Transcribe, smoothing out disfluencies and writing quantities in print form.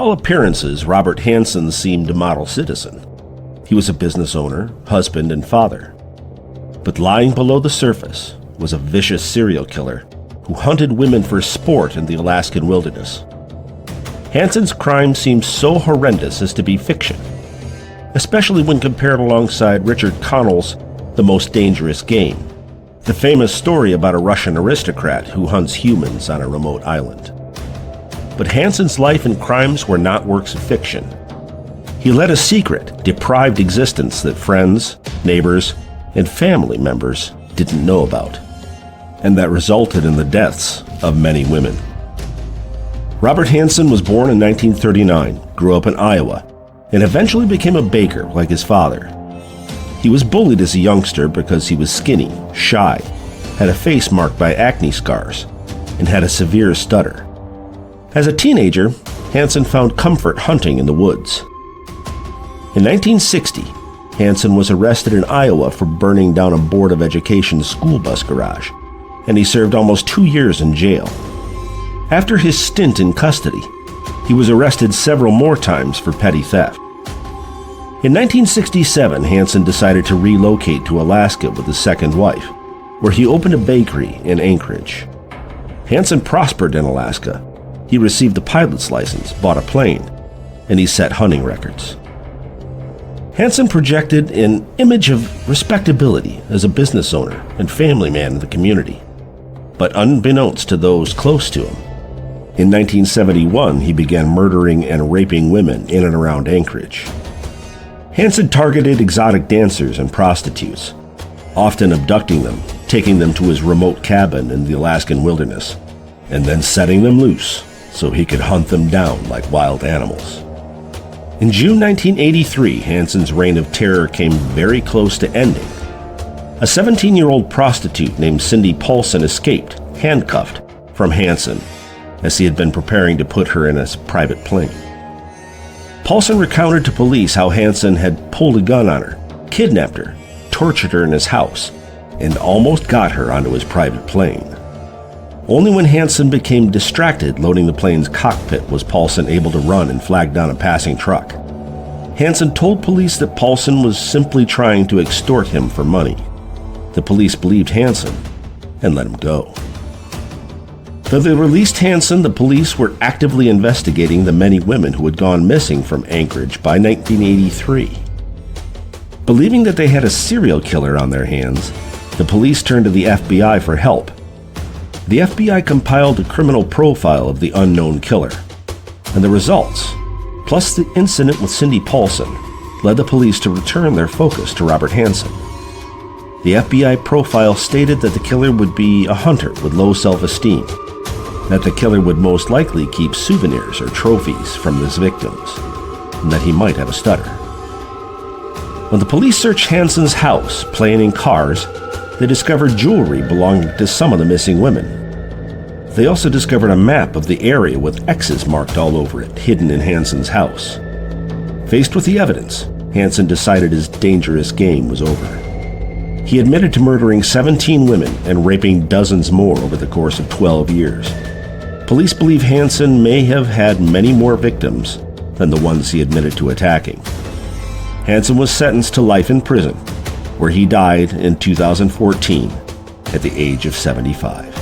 all appearances, Robert Hansen seemed a model citizen. He was a business owner, husband, and father. But lying below the surface was a vicious serial killer who hunted women for sport in the Alaskan wilderness. Hansen's crime seems so horrendous as to be fiction, especially when compared alongside Richard Connell's The Most Dangerous Game, the famous story about a Russian aristocrat who hunts humans on a remote island. But Hansen's life and crimes were not works of fiction. He led a secret, deprived existence that friends, neighbors, and family members didn't know about, and that resulted in the deaths of many women. Robert Hansen was born in 1939, grew up in Iowa, and eventually became a baker like his father. He was bullied as a youngster because he was skinny, shy, had a face marked by acne scars, and had a severe stutter. As a teenager, Hansen found comfort hunting in the woods. In 1960, Hansen was arrested in Iowa for burning down a Board of Education school bus garage, and he served almost 2 years in jail. After his stint in custody, he was arrested several more times for petty theft. In 1967, Hansen decided to relocate to Alaska with his second wife, where he opened a bakery in Anchorage. Hansen prospered in Alaska. He received a pilot's license, bought a plane, and he set hunting records. Hansen projected an image of respectability as a business owner and family man in the community. But unbeknownst to those close to him, in 1971 he began murdering and raping women in and around Anchorage. Hansen targeted exotic dancers and prostitutes, often abducting them, taking them to his remote cabin in the Alaskan wilderness, and then setting them loose so he could hunt them down like wild animals. In June 1983, Hansen's reign of terror came very close to ending. A 17-year-old prostitute named Cindy Paulson escaped, handcuffed, from Hansen, as he had been preparing to put her in a private plane. Paulson recounted to police how Hansen had pulled a gun on her, kidnapped her, tortured her in his house, and almost got her onto his private plane. Only when Hansen became distracted loading the plane's cockpit was Paulson able to run and flag down a passing truck. Hansen told police that Paulson was simply trying to extort him for money. The police believed Hansen and let him go. Though they released Hansen, the police were actively investigating the many women who had gone missing from Anchorage by 1983. Believing that they had a serial killer on their hands, the police turned to the FBI for help. The FBI compiled a criminal profile of the unknown killer, and the results, plus the incident with Cindy Paulson, led the police to return their focus to Robert Hansen. The FBI profile stated that the killer would be a hunter with low self-esteem, that the killer would most likely keep souvenirs or trophies from his victims, and that he might have a stutter. When the police searched Hansen's house, plane, and cars, they discovered jewelry belonging to some of the missing women. They also discovered a map of the area with X's marked all over it, hidden in Hansen's house. Faced with the evidence, Hansen decided his dangerous game was over. He admitted to murdering 17 women and raping dozens more over the course of 12 years. Police believe Hansen may have had many more victims than the ones he admitted to attacking. Hansen was sentenced to life in prison, where he died in 2014 at the age of 75.